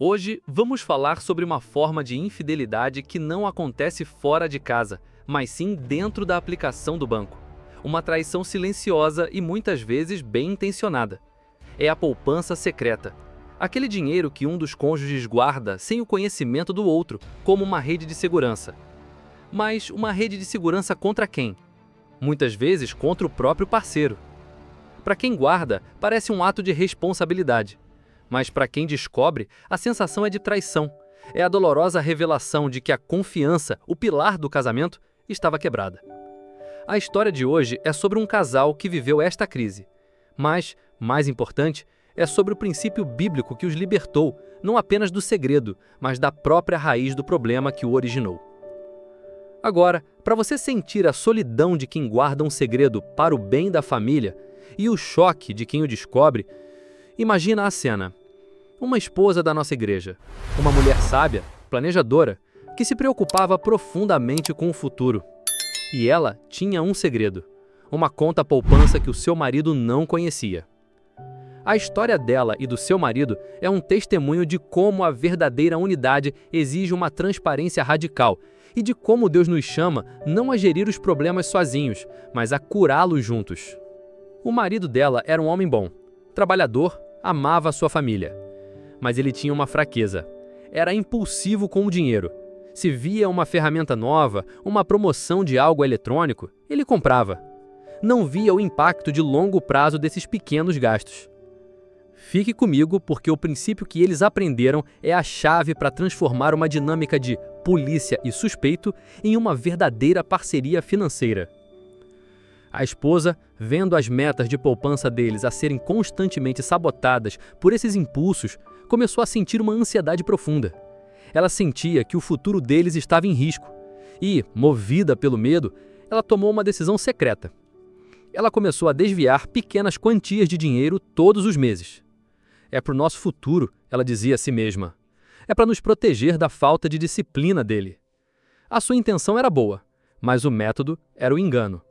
Hoje vamos falar sobre uma forma de infidelidade que não acontece fora de casa, mas sim dentro da aplicação do banco. Uma traição silenciosa e muitas vezes bem intencionada. É a poupança secreta. Aquele dinheiro que um dos cônjuges guarda sem o conhecimento do outro, como uma rede de segurança. Mas uma rede de segurança contra quem? Muitas vezes contra o próprio parceiro. Para quem guarda, parece um ato de responsabilidade. Mas para quem descobre, a sensação é de traição. É a dolorosa revelação de que a confiança, o pilar do casamento, estava quebrada. A história de hoje é sobre um casal que viveu esta crise. Mas, mais importante, é sobre o princípio bíblico que os libertou, não apenas do segredo, mas da própria raiz do problema que o originou. Agora, para você sentir a solidão de quem guarda um segredo para o bem da família e o choque de quem o descobre, imagina a cena. Uma esposa da nossa igreja, uma mulher sábia, planejadora, que se preocupava profundamente com o futuro. E ela tinha um segredo, uma conta poupança que o seu marido não conhecia. A história dela e do seu marido é um testemunho de como a verdadeira unidade exige uma transparência radical e de como Deus nos chama não a gerir os problemas sozinhos, mas a curá-los juntos. O marido dela era um homem bom, trabalhador, amava sua família. Mas ele tinha uma fraqueza. Era impulsivo com o dinheiro. Se via uma ferramenta nova, uma promoção de algo eletrônico, ele comprava. Não via o impacto de longo prazo desses pequenos gastos. Fique comigo, porque o princípio que eles aprenderam é a chave para transformar uma dinâmica de polícia e suspeito em uma verdadeira parceria financeira. A esposa, vendo as metas de poupança deles a serem constantemente sabotadas por esses impulsos, começou a sentir uma ansiedade profunda. Ela sentia que o futuro deles estava em risco e, movida pelo medo, ela tomou uma decisão secreta. Ela começou a desviar pequenas quantias de dinheiro todos os meses. É para o nosso futuro, ela dizia a si mesma. É para nos proteger da falta de disciplina dele. A sua intenção era boa, mas o método era o engano.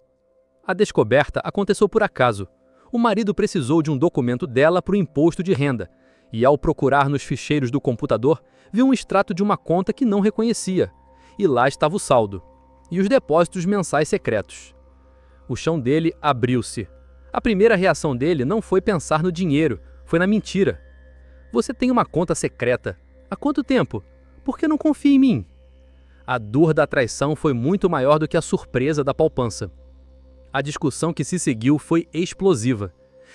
A descoberta aconteceu por acaso. O marido precisou de um documento dela para o imposto de renda, e ao procurar nos ficheiros do computador, viu um extrato de uma conta que não reconhecia. E lá estava o saldo. E os depósitos mensais secretos. O chão dele abriu-se. A primeira reação dele não foi pensar no dinheiro, foi na mentira. Você tem uma conta secreta. Há quanto tempo? Por que não confia em mim? A dor da traição foi muito maior do que a surpresa da poupança. A discussão que se seguiu foi explosiva.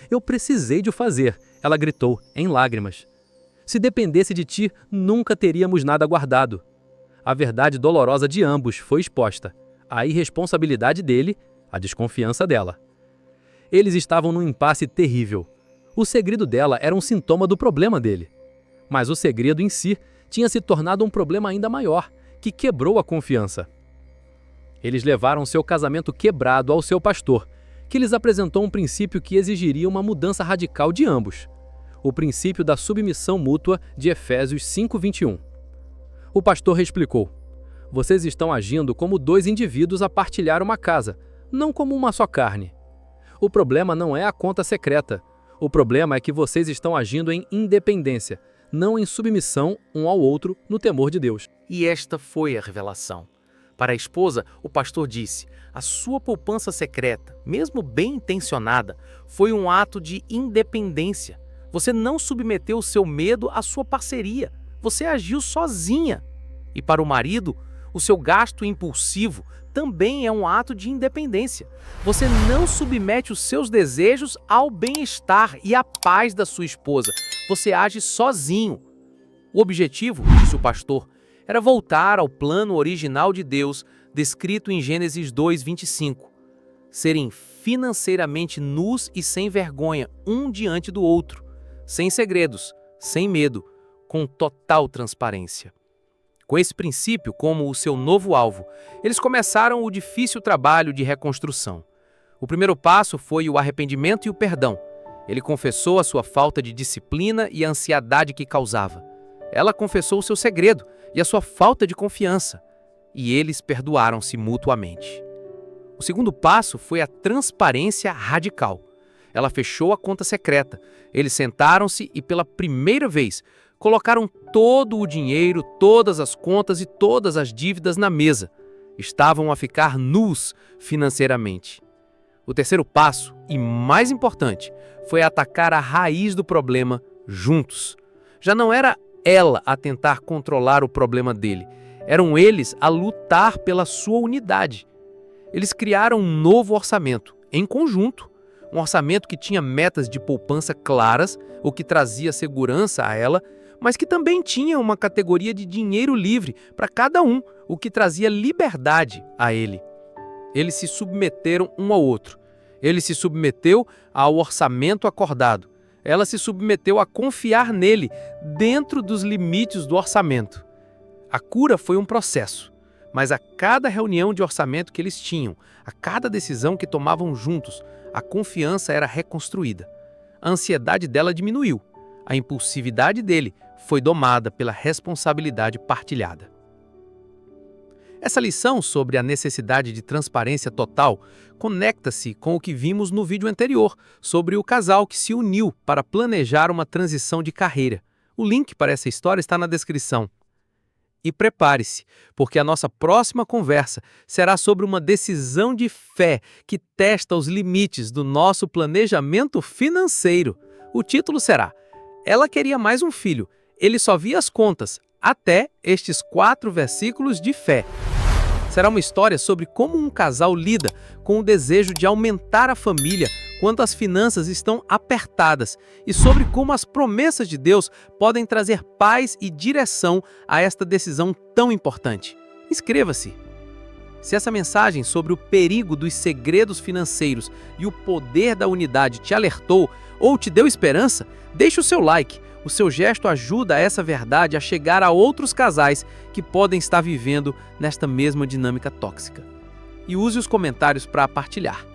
Eu precisei de o fazer, ela gritou, em lágrimas. Se dependesse de ti, nunca teríamos nada guardado. A verdade dolorosa de ambos foi exposta. A irresponsabilidade dele, a desconfiança dela. Eles estavam num impasse terrível. O segredo dela era um sintoma do problema dele. Mas o segredo em si tinha se tornado um problema ainda maior, que quebrou a confiança. Eles levaram seu casamento quebrado ao seu pastor, que lhes apresentou um princípio que exigiria uma mudança radical de ambos. O princípio da submissão mútua de Efésios 5:21. O pastor explicou: vocês estão agindo como dois indivíduos a partilhar uma casa, não como uma só carne. O problema não é a conta secreta. O problema é que vocês estão agindo em independência, não em submissão um ao outro no temor de Deus. E esta foi a revelação. Para a esposa, o pastor disse: a sua poupança secreta, mesmo bem intencionada, foi um ato de independência. Você não submeteu o seu medo à sua parceria. Você agiu sozinha. E para o marido, o seu gasto impulsivo também é um ato de independência. Você não submete os seus desejos ao bem-estar e à paz da sua esposa. Você age sozinho. O objetivo, disse o pastor, era voltar ao plano original de Deus, descrito em Gênesis 2:25. Serem financeiramente nus e sem vergonha, um diante do outro, sem segredos, sem medo, com total transparência. Com esse princípio como o seu novo alvo, eles começaram o difícil trabalho de reconstrução. O primeiro passo foi o arrependimento e o perdão. Ele confessou a sua falta de disciplina e a ansiedade que causava. Ela confessou o seu segredo e a sua falta de confiança, e eles perdoaram-se mutuamente. O segundo passo foi a transparência radical. Ela fechou a conta secreta. Eles sentaram-se e, pela primeira vez, Colocaram todo o dinheiro, todas as contas e todas as dívidas na mesa. Estavam a ficar nus financeiramente. O terceiro passo, e mais importante, foi atacar a raiz do problema juntos. Já não era ela a tentar controlar o problema dele, eram eles a lutar pela sua unidade. Eles criaram um novo orçamento, em conjunto. Um orçamento que tinha metas de poupança claras, o que trazia segurança a ela, mas que também tinha uma categoria de dinheiro livre para cada um, o que trazia liberdade a ele. Eles se submeteram um ao outro. Ele se submeteu ao orçamento acordado. Ela se submeteu a confiar nele dentro dos limites do orçamento. A cura foi um processo, mas a cada reunião de orçamento que eles tinham, a cada decisão que tomavam juntos, a confiança era reconstruída. A ansiedade dela diminuiu. A impulsividade dele foi domada pela responsabilidade partilhada. Essa lição sobre a necessidade de transparência total conecta-se com o que vimos no vídeo anterior sobre o casal que se uniu para planejar uma transição de carreira. O link para essa história está na descrição. E prepare-se, porque a nossa próxima conversa será sobre uma decisão de fé que testa os limites do nosso planejamento financeiro. O título será: Ela queria mais um filho, ele só via as contas, até estes 4 versículos de fé. Será uma história sobre como um casal lida com o desejo de aumentar a família quando as finanças estão apertadas e sobre como as promessas de Deus podem trazer paz e direção a esta decisão tão importante. Inscreva-se! Se essa mensagem sobre o perigo dos segredos financeiros e o poder da unidade te alertou ou te deu esperança, deixe o seu like. O seu gesto ajuda essa verdade a chegar a outros casais que podem estar vivendo nesta mesma dinâmica tóxica. E use os comentários para partilhar.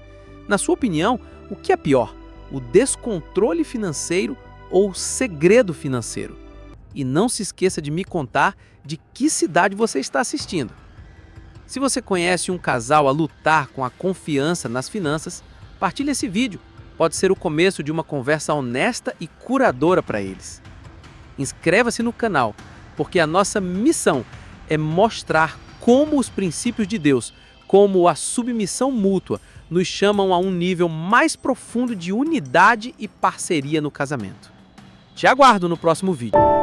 Na sua opinião, o que é pior? O descontrole financeiro ou o segredo financeiro? E não se esqueça de me contar de que cidade você está assistindo. Se você conhece um casal a lutar com a confiança nas finanças, partilhe esse vídeo. Pode ser o começo de uma conversa honesta e curadora para eles. Inscreva-se no canal, porque a nossa missão é mostrar como os princípios de Deus, como a submissão mútua, nos chamam a um nível mais profundo de unidade e parceria no casamento. Te aguardo no próximo vídeo.